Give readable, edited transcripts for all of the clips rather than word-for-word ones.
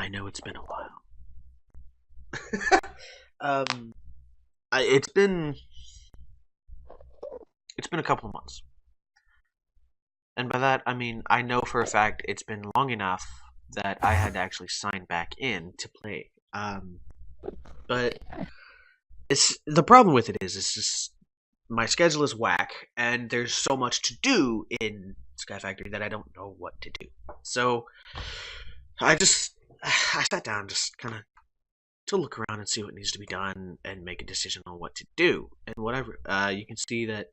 I know it's been a while. um, it's been a couple of months, and by that I mean I know for a fact it's been long enough that I had to actually sign back in to play. But it's the problem with it is it's just my schedule is whack, and there's so much to do in Sky Factory that I don't know what to do. So I sat down just kind of to look around and see what needs to be done and make a decision on what to do and whatever. You can see that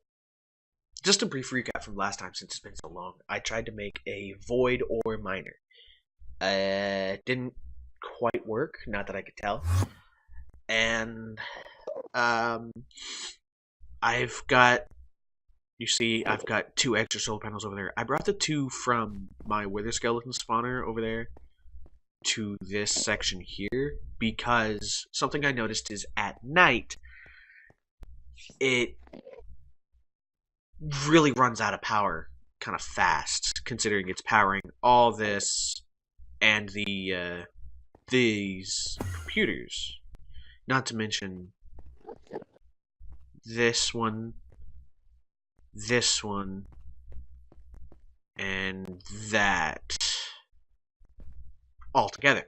just a brief recap from last time since it's been so long. I tried to make a void ore miner. Didn't quite work, not that I could tell. And um, I've got I've got two extra solar panels over there. I brought the two from my wither skeleton spawner over there to this section here because something I noticed is at night it really runs out of power kind of fast, considering it's powering all this and these computers. Not to mention this one, and that all together.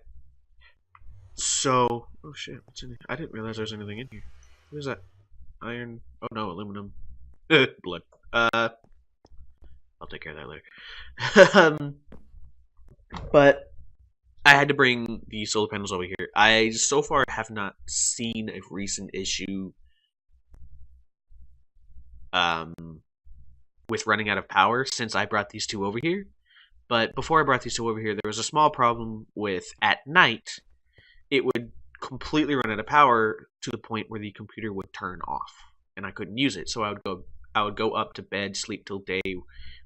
So, oh shit, what's in here? I didn't realize there was anything in here. What is that? Iron? Oh no, aluminum. Blood. I'll take care of that later. But I had to bring the solar panels over here. I so far have not seen a recent issue with running out of power since I brought these two over here. But before I brought these two over here, there was a small problem with at night it would completely run out of power to the point where the computer would turn off and I couldn't use it. So I would go up to bed, sleep till day,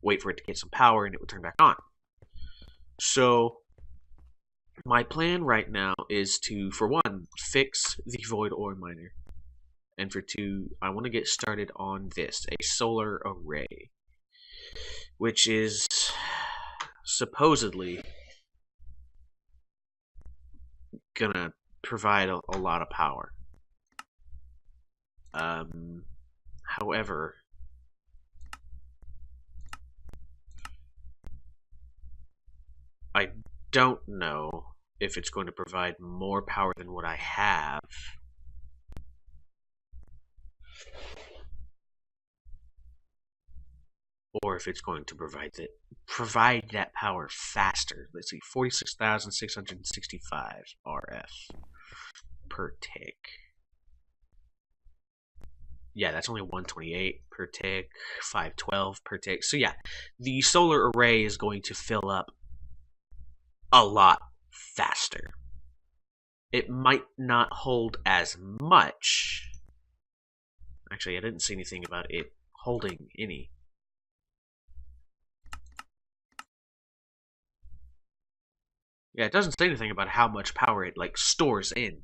wait for it to get some power, and it would turn back on. So my plan right now is to, for one, fix the void ore miner, and for two, I want to get started on this, a solar array, which is supposedly gonna provide a lot of power. However, I don't know if it's going to provide more power than what I have. Or if it's going to provide that power faster. Let's see, 46,665 RF per tick. Yeah, that's only 128 per tick, 512 per tick. So yeah, the solar array is going to fill up a lot faster. It might not hold as much. Actually, I didn't see anything about it holding any. Yeah, it doesn't say anything about how much power it like stores in.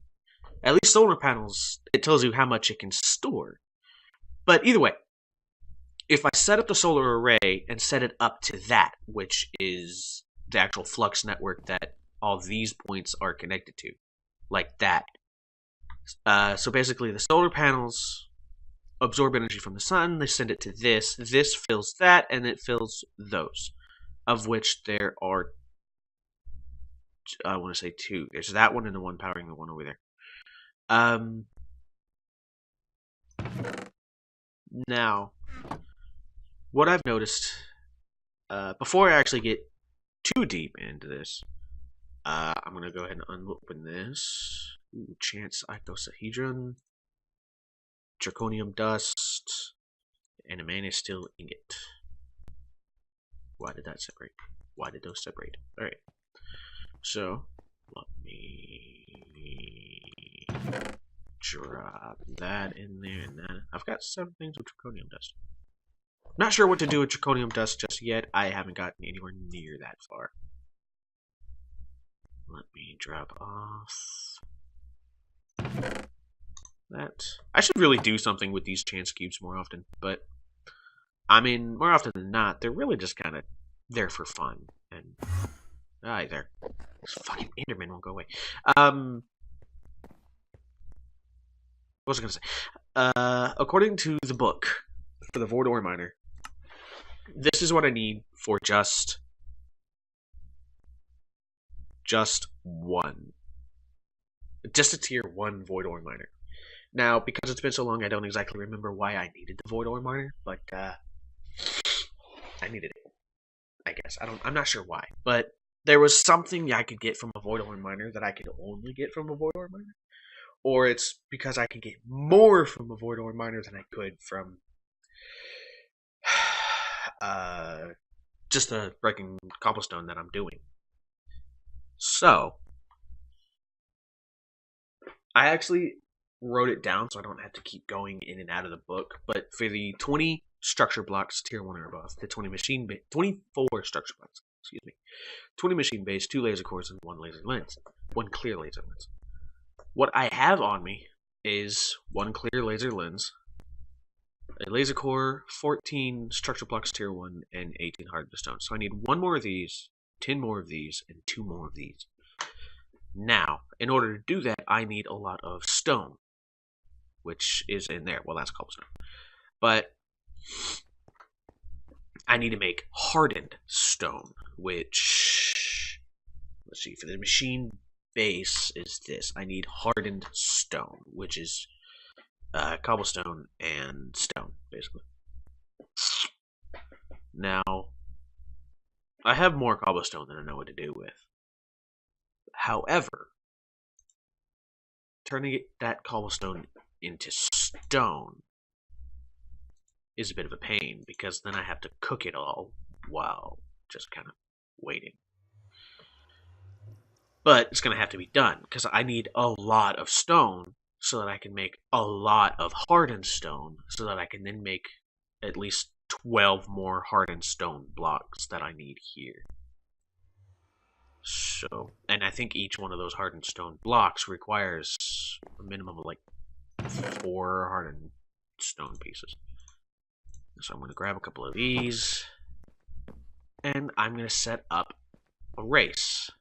At least solar panels, it tells you how much it can store. But either way, if I set up the solar array and set it up to that, which is the actual flux network that all these points are connected to, like that. So basically, the solar panels absorb energy from the sun, they send it to this, this fills that, and it fills those, of which there are, I want to say two. There's that one and the one powering the one over there. Now, what I've noticed, before I actually get too deep into this, I'm going to go ahead and unopen this. Ooh, Chance Icosahedron, Draconium Dust, and a Manasteel Ingot. Why did that separate? Why did those separate? Alright. So, let me drop that in there and that. I've got some things with Draconium Dust. Not sure what to do with Draconium Dust just yet. I haven't gotten anywhere near that far. Let me drop off that. I should really do something with these chance cubes more often, but I mean, more often than not, they're really just kind of there for fun. And Hi there. This fucking Enderman won't go away. What was I gonna say? According to the book for the Void Ore Miner, this is what I need for just one. Just a tier 1 Void Ore Miner. Now, because it's been so long, I don't exactly remember why I needed the Void Ore Miner, but I needed it. I guess. I'm not sure why. But there was something I could get from a Void Ore Miner that I could only get from a Void Ore Miner. Or it's because I could get more from a Void Ore Miner than I could from just the freaking cobblestone that I'm doing. So, I actually wrote it down so I don't have to keep going in and out of the book. But for the 20 structure blocks, tier 1 or above, the 24 structure blocks, 20 machine base, 2 laser cores, and 1 laser lens. 1 clear laser lens. What I have on me is 1 clear laser lens, a laser core, 14 structure blocks tier 1, and 18 hardened stone. So I need 1 more of these, 10 more of these, and 2 more of these. Now, in order to do that, I need a lot of stone, which is in there. Well, that's cobblestone. But I need to make hardened stone, which, let's see, for the machine base is this. I need hardened stone, which is cobblestone and stone, basically. Now, I have more cobblestone than I know what to do with. However, turning that cobblestone into stone is a bit of a pain, because then I have to cook it all while just kind of waiting. But it's going to have to be done, because I need a lot of stone so that I can make a lot of hardened stone, so that I can then make at least 12 more hardened stone blocks that I need here. So, and I think each one of those hardened stone blocks requires a minimum of like 4 hardened stone pieces. So I'm going to grab a couple of these, and I'm going to set up a race.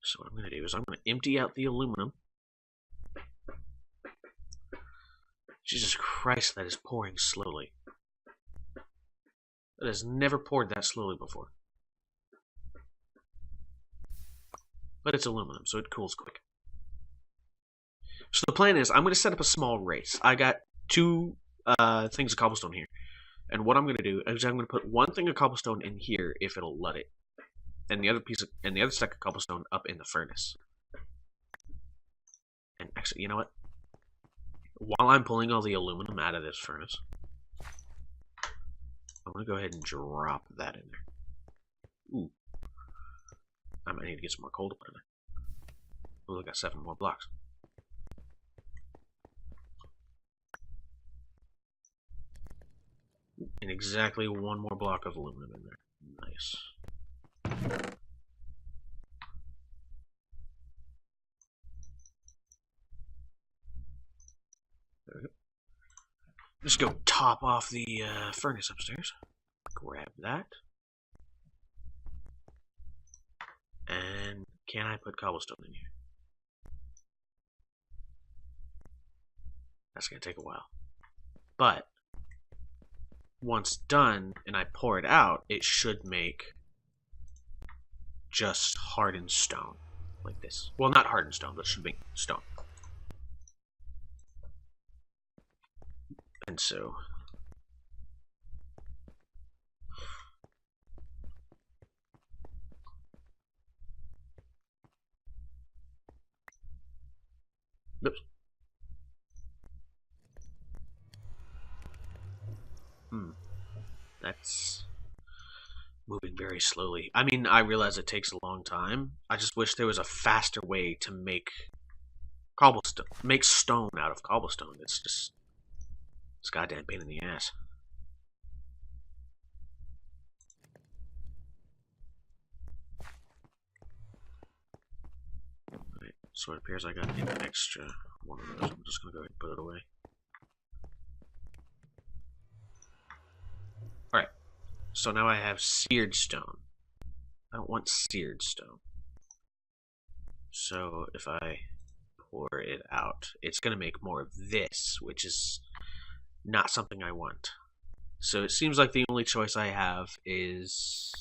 So what I'm going to do is I'm going to empty out the aluminum. Jesus Christ, that is pouring slowly. That has never poured that slowly before. But it's aluminum, so it cools quick. So the plan is, I'm going to set up a small race. I got 2 things of cobblestone here. And what I'm going to do is I'm going to put 1 thing of cobblestone in here if it'll let it. And the other stack of cobblestone up in the furnace. And actually, you know what? While I'm pulling all the aluminum out of this furnace, I'm going to go ahead and drop that in there. Ooh. I might need to get some more coal to put in there. Ooh, I got 7 more blocks. And exactly 1 more block of aluminum in there. Nice. There we go. Just go top off the furnace upstairs. Grab that. And can I put cobblestone in here? That's going to take a while. But once done and I pour it out, it should make just hardened stone. Like this. Well, not hardened stone, but it should make stone. And so... Oops. That's moving very slowly. I mean, I realize it takes a long time. I just wish there was a faster way to make cobblestone, make stone out of cobblestone. It's goddamn pain in the ass. Alright, so it appears I got an extra one of those. I'm just gonna go ahead and put it away. Alright, So now I have seared stone. I don't want seared stone. So if I pour it out, it's going to make more of this, which is not something I want. So it seems like the only choice I have is...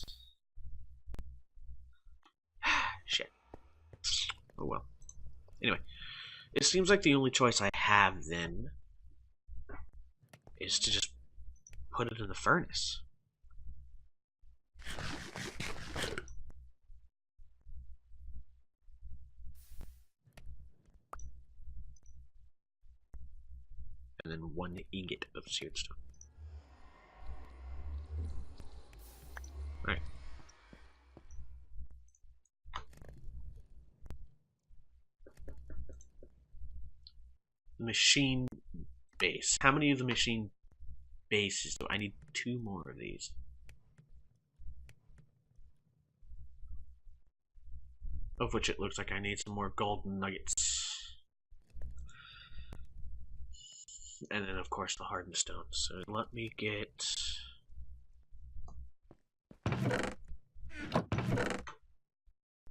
Shit. Oh well. Anyway, it seems like the only choice I have then is to just put it in the furnace. And then 1 ingot of seared stone. Alright. Machine base. How many of the machine bases do I need? 2 more of these. Of which it looks like I need some more golden nuggets. And then, of course, the hardened stone. So let me get...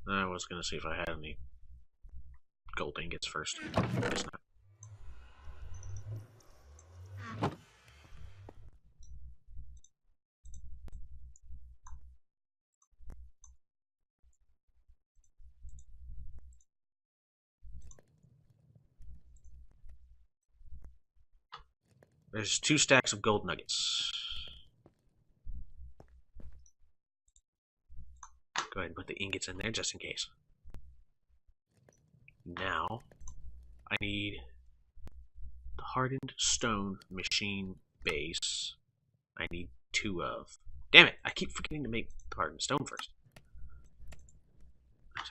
I was going to see if I had any gold ingots first. Guess not. There's 2 stacks of gold nuggets. Go ahead and put the ingots in there just in case. Now, I need the hardened stone machine base. I need 2 of. Damn it! I keep forgetting to make the hardened stone first.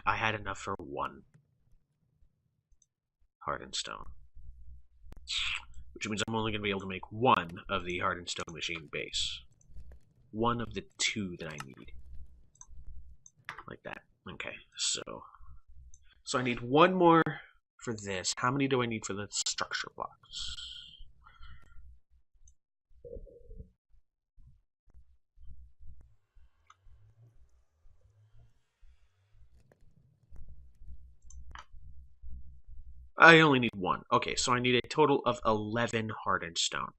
I had enough for 1 hardened stone. Which means I'm only going to be able to make 1 of the hardened stone machine base. 1 of the 2 that I need. Like that. Okay, so I need 1 more for this. How many do I need for the structure blocks? I only need 1. Okay, so I need a total of 11 hardened stone.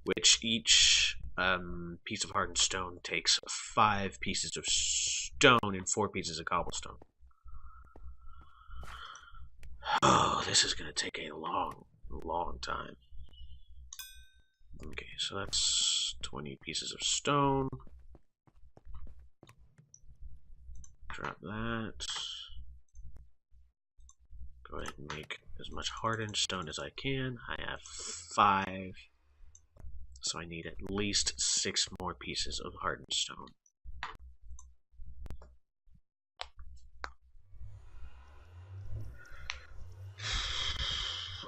Which each piece of hardened stone takes 5 pieces of stone and 4 pieces of cobblestone. Oh, this is going to take a long time. Okay, so that's 20 pieces of stone. Drop that. Go ahead and make as much hardened stone as I can. I have 5. So I need at least 6 more pieces of hardened stone.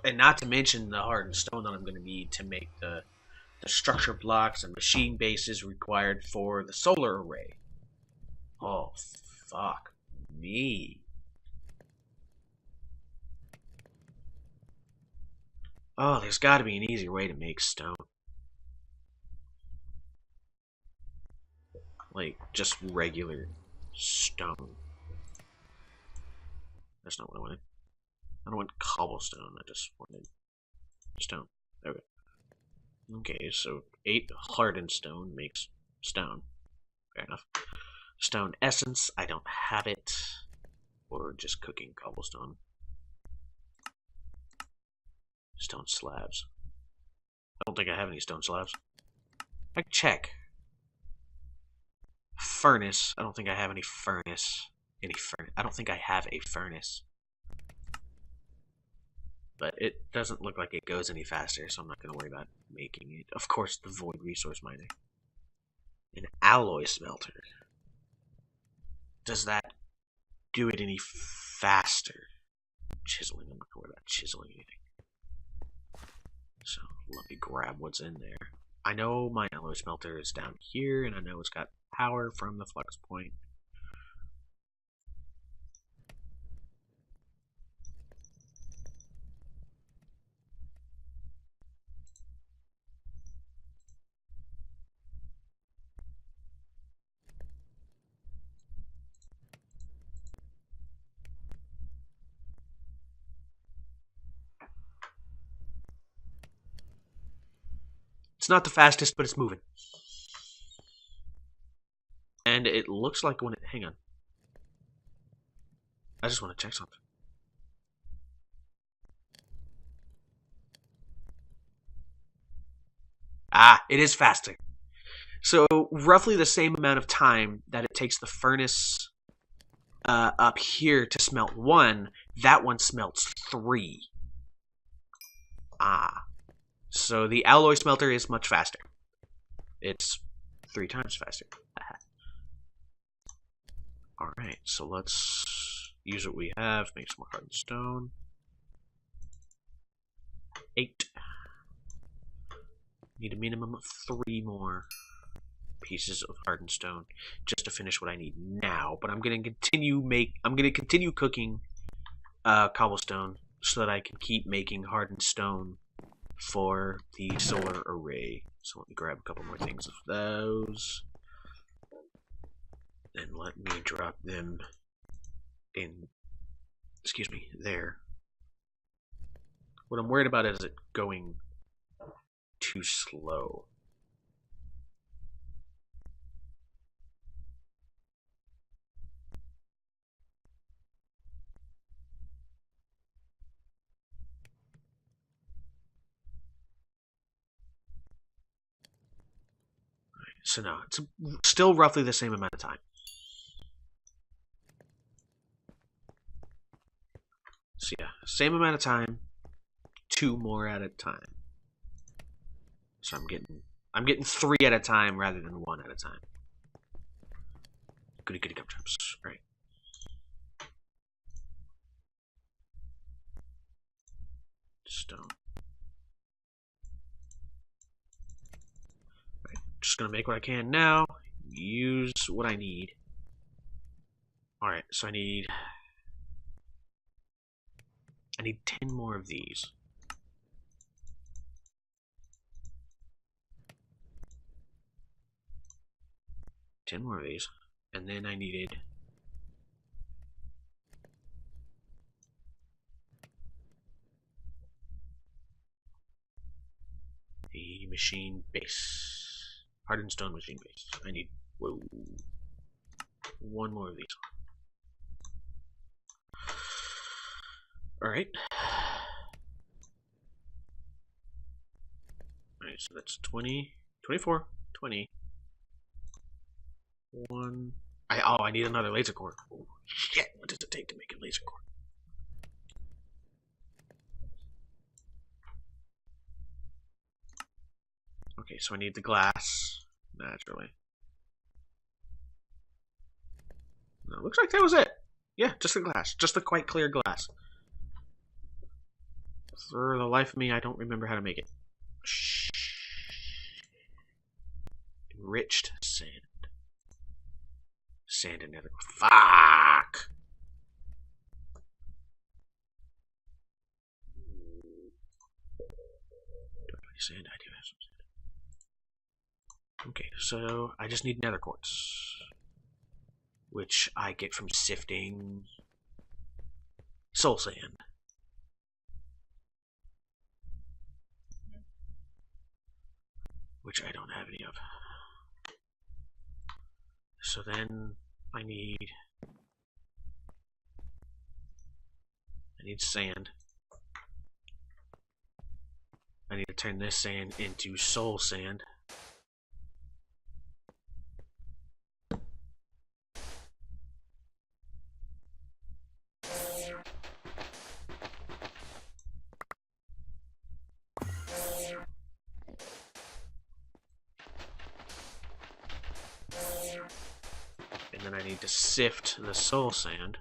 And not to mention the hardened stone that I'm going to need to make the structure blocks and machine bases required for the solar array. Oh, fuck me. Oh, there's got to be an easier way to make stone. Like, just regular stone. That's not what I wanted. I don't want cobblestone, I just wanted stone. There we go. Okay, so 8 hardened stone makes stone. Fair enough. Stone essence, I don't have it. Or just cooking cobblestone. Stone slabs. I don't think I have any stone slabs. I can check. Furnace. I don't think I have any furnace. I don't think I have a furnace. But it doesn't look like it goes any faster, so I'm not going to worry about making it. Of course, the void resource miner. An alloy smelter. Does that do it any faster? Chiseling. I'm not going to worry about chiseling anything. So, let me grab what's in there. I know my alloy smelter is down here, and I know it's got power from the flux point. It's not the fastest, but it's moving. And it looks like when it... Hang on. I just want to check something. Ah, it is faster. So, roughly the same amount of time that it takes the furnace up here to smelt 1, that one smelts 3. Ah. So the alloy smelter is much faster. It's 3 times faster. Alright, so let's use what we have, make some more hardened stone. 8. Need a minimum of 3 more pieces of hardened stone just to finish what I need now. But I'm gonna continue cooking cobblestone so that I can keep making hardened stone for the solar array. So let me grab a couple more things of those. And let me drop them in, excuse me, there. What I'm worried about is it going too slow. So no, it's still roughly the same amount of time. So yeah, same amount of time, 2 more at a time. So I'm getting 3 at a time rather than 1 at a time. Goody goody gumdrops. Right. Stone. Right. Just gonna make what I can now. Use what I need. Alright, so I need 10 more of these. 10 more of these. And then I needed the machine base. Hardened stone machine base. I need, whoa, 1 more of these. Alright. Alright, so that's 20, 24, 20. 1. I need another laser core. Oh, shit, what does it take to make a laser core? Okay, so I need the glass, naturally. No, looks like that was it. Yeah, just the glass. Just the quite clear glass. For the life of me, I don't remember how to make it. Shh. Enriched sand. Sand and nether. Fuck! Do I have any sand? I do have some sand. Okay, so I just need nether quartz, which I get from sifting soul sand. Which I don't have any of. So then I need sand. I need to turn this sand into soul sand. And then I need to sift the soul sand.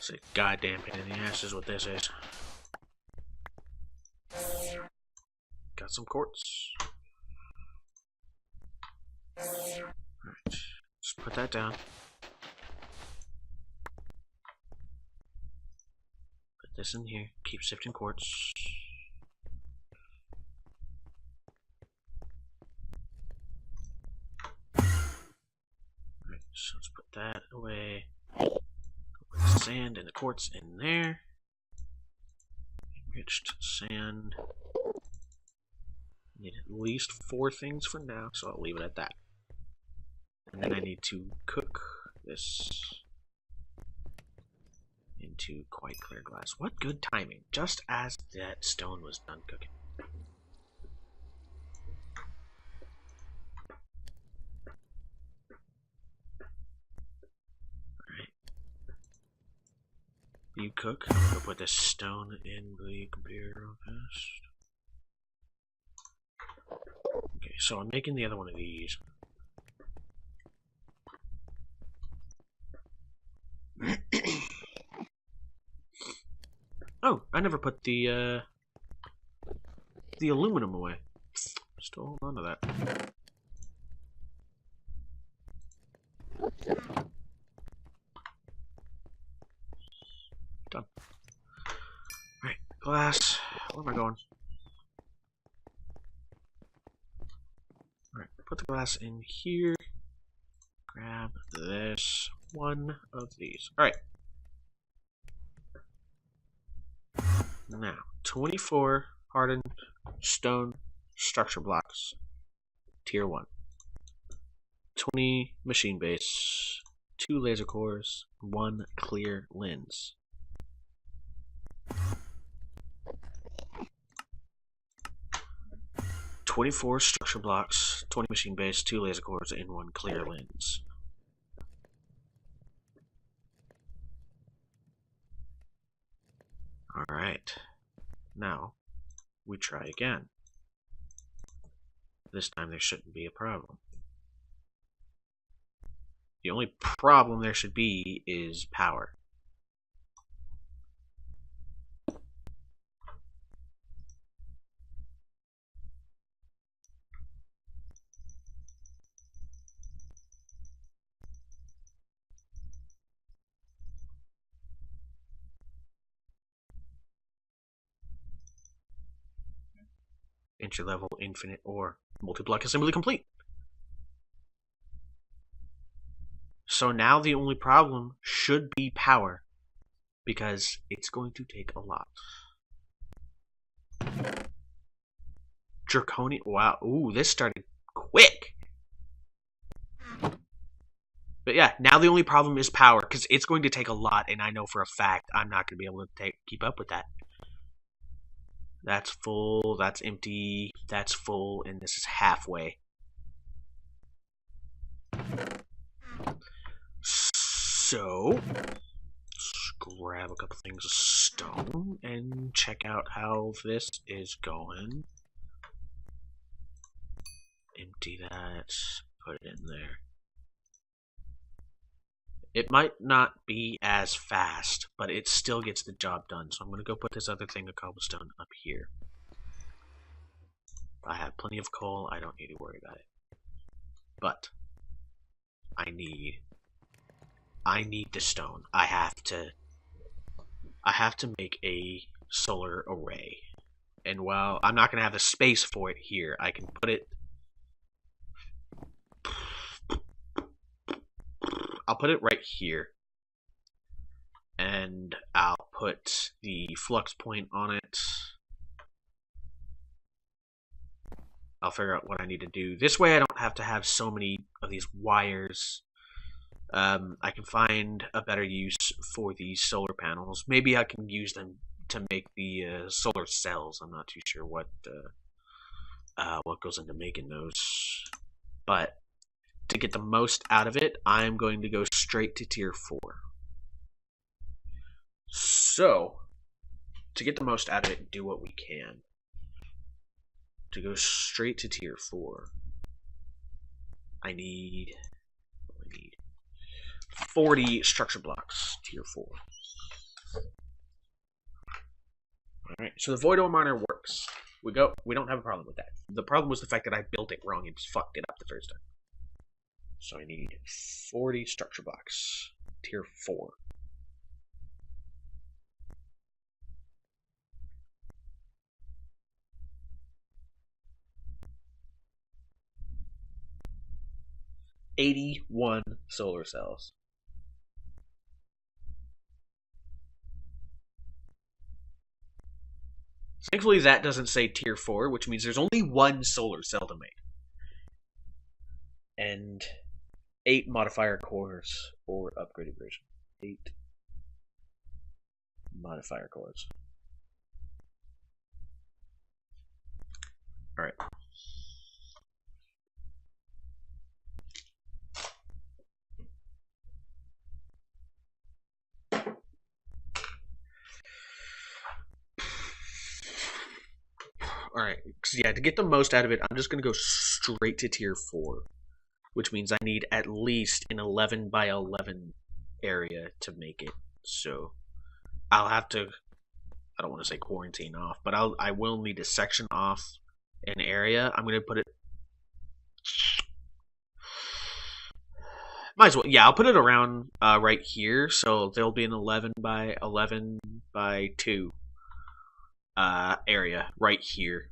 It's a goddamn pain in the ass is what this is. Got some quartz. Alright, just put that down. Put this in here. Keep sifting quartz. Alright, so let's put that away. Put the sand and the quartz in there. Enriched sand. Need at least 4 things for now, so I'll leave it at that. And then I need to cook this into quite clear glass. What good timing, just as that stone was done cooking. Alright. You cook. I'm gonna put this stone in the computer real fast. Okay, so I'm making the other one of these. Oh, I never put the aluminum away. Still hold on to that. Done. Alright, glass. Where am I going? Alright, put the glass in here. Grab this one of these. Alright. Now, 24 hardened stone structure blocks. Tier 1. 20 machine base. 2 laser cores. 1 clear lens. "24 structure blocks, 20 machine base, 2 laser cores, and 1 clear lens." Alright. Now, we try again. This time there shouldn't be a problem. The only problem there should be is power. Entry level infinite ore. Multi-block assembly complete. So now the only problem should be power, because it's going to take a lot. Draconian. Wow. Ooh, this started quick. But yeah, now the only problem is power, because it's going to take a lot, and I know for a fact I'm not going to be able to keep up with that. That's full, that's empty, that's full, and this is halfway. So, let's grab a couple things of stone and check out how this is going. Empty that, put it in there. It might not be as fast, but it still gets the job done. So I'm going to go put this other thing of cobblestone up here. I have plenty of coal. I don't need to worry about it. But I need the stone. I have to make a solar array. And while I'm not going to have the space for it here, I can put it... I'll put it right here, and I'll put the flux point on it. I'll figure out what I need to do. This way I don't have to have so many of these wires. I can find a better use for these solar panels. Maybe I can use them to make the solar cells. I'm not too sure what goes into making those. But to get the most out of it, I'm going to go straight to tier 4. So, to get the most out of it, do what we can. To go straight to tier 4, I need 40 structure blocks, tier 4. Alright, so the Void Ore Miner works. We don't have a problem with that. The problem was the fact that I built it wrong and fucked it up the first time. So I need 40 structure blocks. Tier 4. $81 solar cells. Thankfully, that doesn't say tier 4, which means there's only one solar cell to make. And 8 modifier cores or upgraded version. 8 modifier cores. Alright. Alright, yeah, to get the most out of it, I'm just going to go straight to tier 4. Which means I need at least an 11 by 11 area to make it. So, I'll have to, I don't want to say quarantine off, but I will need to section off an area. I'm going to put it, might as well, yeah, I'll put it around right here. So, there'll be an 11 by 11 by 2 area right here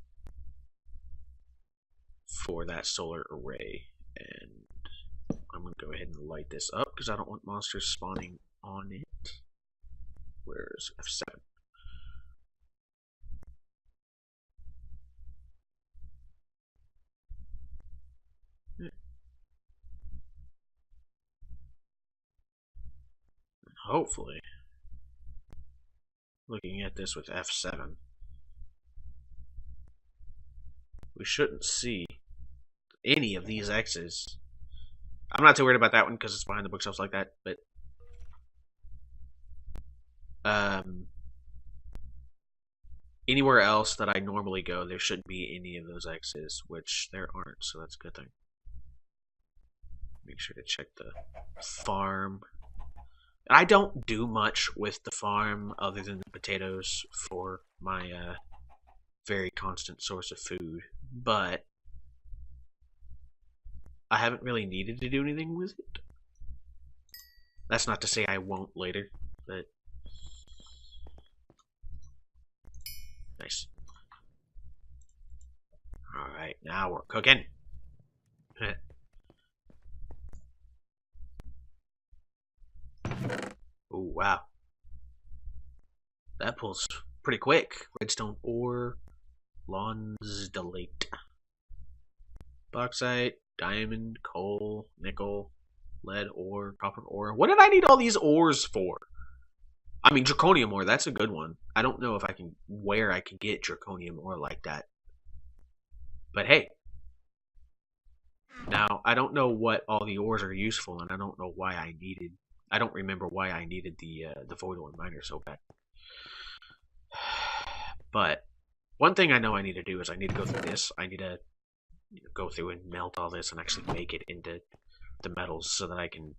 for that solar array. And I'm going to go ahead and light this up because I don't want monsters spawning on it. Where's F7? Hopefully, looking at this with F7, we shouldn't see any of these X's. I'm not too worried about that one because it's behind the bookshelves like that, but anywhere else that I normally go, there shouldn't be any of those X's, which there aren't, so that's a good thing. Make sure to check the farm. I don't do much with the farm other than the potatoes for my very constant source of food, but I haven't really needed to do anything with it. That's not to say I won't later, but nice. Alright, now we're cooking. Oh, wow. That pulls pretty quick. Redstone ore, Lonsdalate, bauxite, diamond, coal, nickel, lead ore, copper ore. What did I need all these ores for? I mean, draconium ore, that's a good one. I don't know if I can, where I can get draconium ore like that. But hey. Now, I don't know what all the ores are useful, and I don't know why I needed, I don't remember why I needed the Void Ore Miner so bad. But one thing I know I need to do is I need to go through this. I need to go through and melt all this and actually make it into the metals so that I can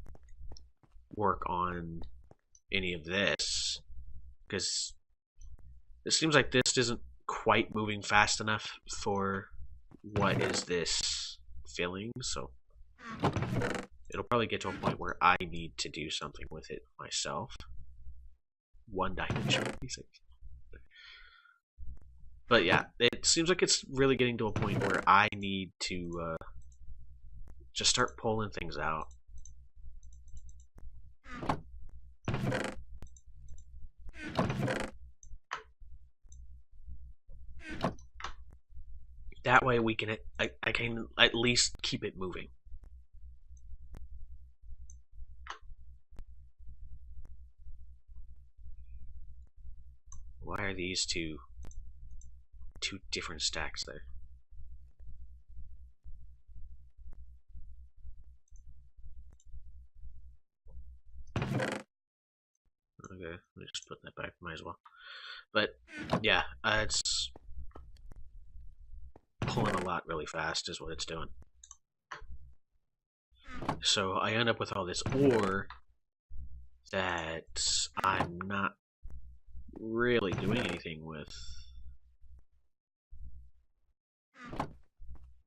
work on any of this. Because it seems like this isn't quite moving fast enough for what is this filling, so it'll probably get to a point where I need to do something with it myself. 1 diamond should be 6. But yeah, it seems like it's really getting to a point where I need to just start pulling things out. That way we can, I can at least keep it moving. Why are these two different stacks there? Okay, let me just put that back, might as well. But yeah, it's pulling a lot really fast is what it's doing. So I end up with all this ore that I'm not really doing anything with.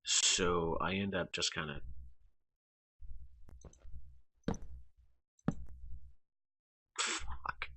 So I end up just kind of. Fuck.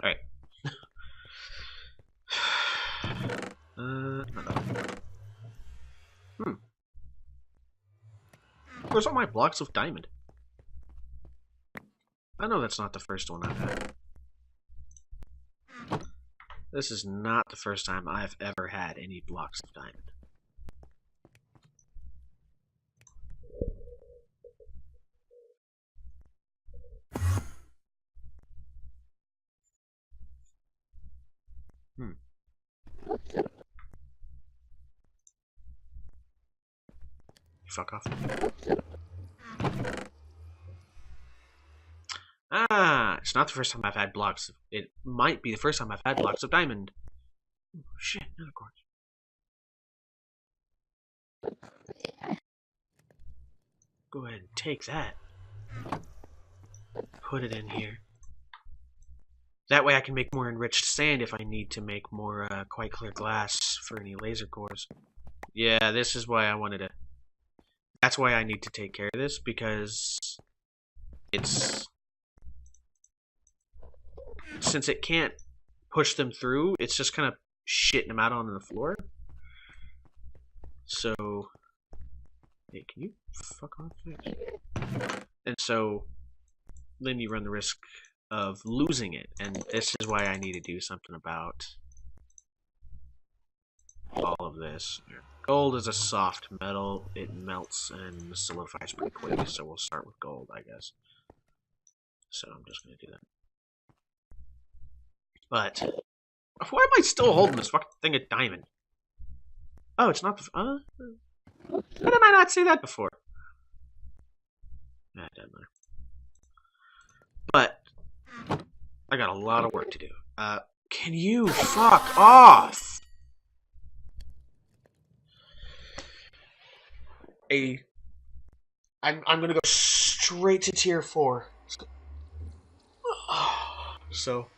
Alright. Where's all my blocks of diamond? I know that's not the first one I've had. This is not the first time I've ever had any blocks of diamond. Fuck off. Ah, it's not the first time I've had blocks. It might be the first time I've had blocks of diamond. Oh, shit, not of course. Go ahead and take that. Put it in here. That way I can make more enriched sand if I need to make more quite clear glass for any laser cores. Yeah, this is why I wanted to... That's why I need to take care of this, because it's... Since it can't push them through, it's just kind of shitting them out on the floor. So... Hey, can you fuck off? And so... Then you run the risk of losing it, and this is why I need to do something about all of this. Gold is a soft metal. It melts and solidifies pretty quickly, so we'll start with gold, I guess. So I'm just going to do that. But why am I still holding this fucking thing of diamond? Oh, it's not the... Why did I not say that before? That doesn't matter. But I got a lot of work to do. Can you fuck off? I'm gonna go straight to tier 4. So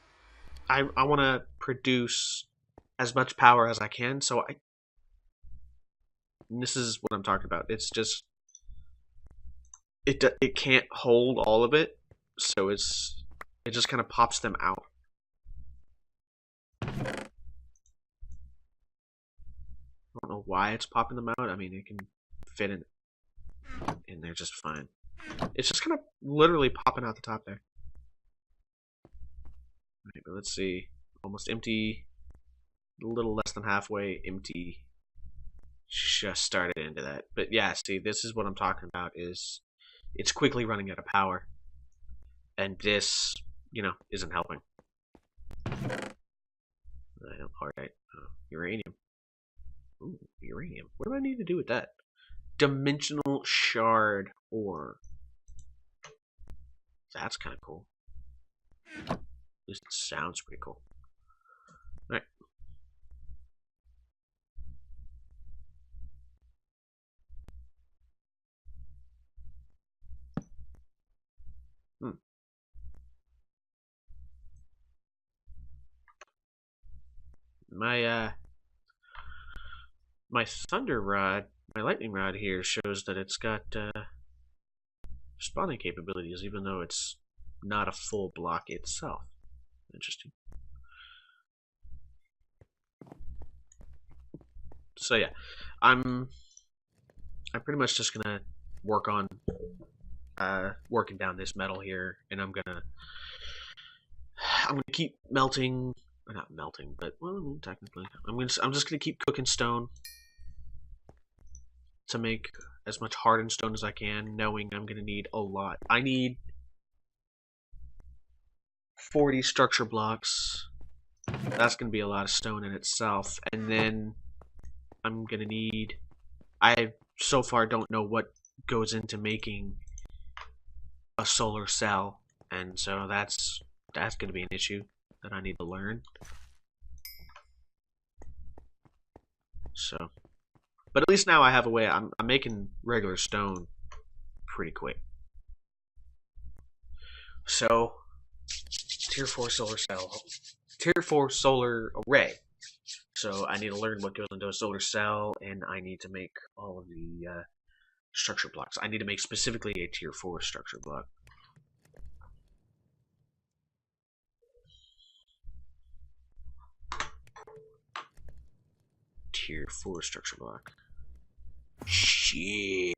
I want to produce as much power as I can. So and this is what I'm talking about. It's just it can't hold all of it, so it just kind of pops them out. I don't know why it's popping them out. I mean, it can fit in there just fine. It's just kind of literally popping out the top there. Right, but let's see. Almost empty. A little less than halfway empty. Just started into that. But yeah, see, this is what I'm talking about. Is it's quickly running out of power, and this, you know, isn't helping. Alright, uranium. Ooh, uranium. What do I need to do with that? Dimensional shard ore. That's kind of cool. At least it sounds pretty cool. Alright. My thunder rod, my lightning rod here shows that it's got spawning capabilities, even though it's not a full block itself. Interesting. So yeah, I'm pretty much just gonna work on working down this metal here, and I'm gonna keep melting or not melting, but well, I mean, technically, I'm just gonna keep cooking stone to make as much hardened stone as I can, knowing I'm gonna need a lot. I need 40 structure blocks. That's gonna be a lot of stone in itself, and then I'm gonna need. I so far don't know what goes into making a solar cell, and so that's gonna be an issue that I need to learn. So, but at least now I have a way. I'm making regular stone pretty quick. So, tier 4 solar cell, tier 4 solar array. So I need to learn what goes into a solar cell, and I need to make all of the structure blocks. I need to make specifically a tier 4 structure block. Tier 4 structure block. Shit.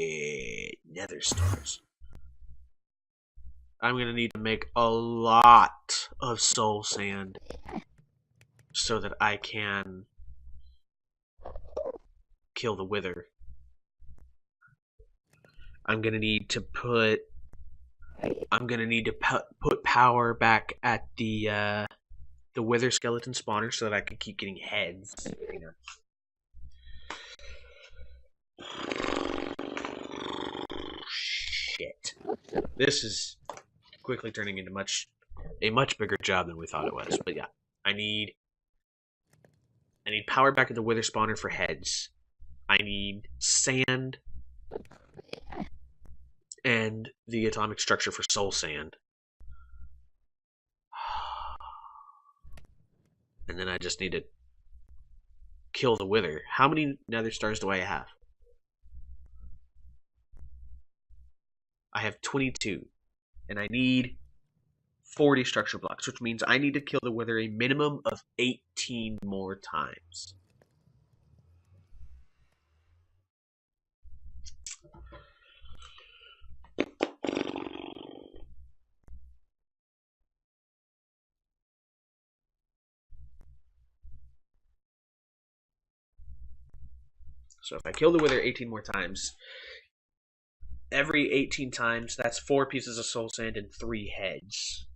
Nether stars. I'm gonna need to make a lot of soul sand so that I can kill the wither. I'm gonna need to put power back at the wither skeleton spawner so that I can keep getting heads. You know. Shit. This is quickly turning into a much bigger job than we thought it was. But yeah, I need power back at the wither spawner for heads. I need sand and the atomic structure for soul sand. And then I just need to kill the wither. How many nether stars do I have? I have 22. And I need 40 structure blocks, which means I need to kill the wither a minimum of 18 more times. So if I kill the wither 18 more times, every 18 times, that's 4 pieces of soul sand and 3 heads.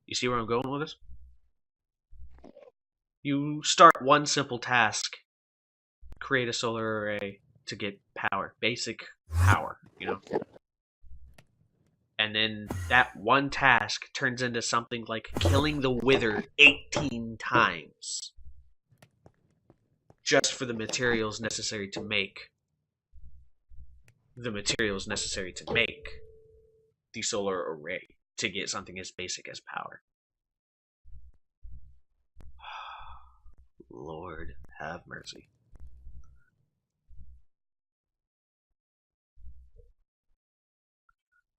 You see where I'm going with this? You start one simple task, create a solar array to get power, basic power, you know? And then that one task turns into something like killing the wither 18 times. Just for the materials necessary to make the solar array to get something as basic as power. Lord have mercy.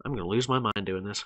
I'm gonna lose my mind doing this.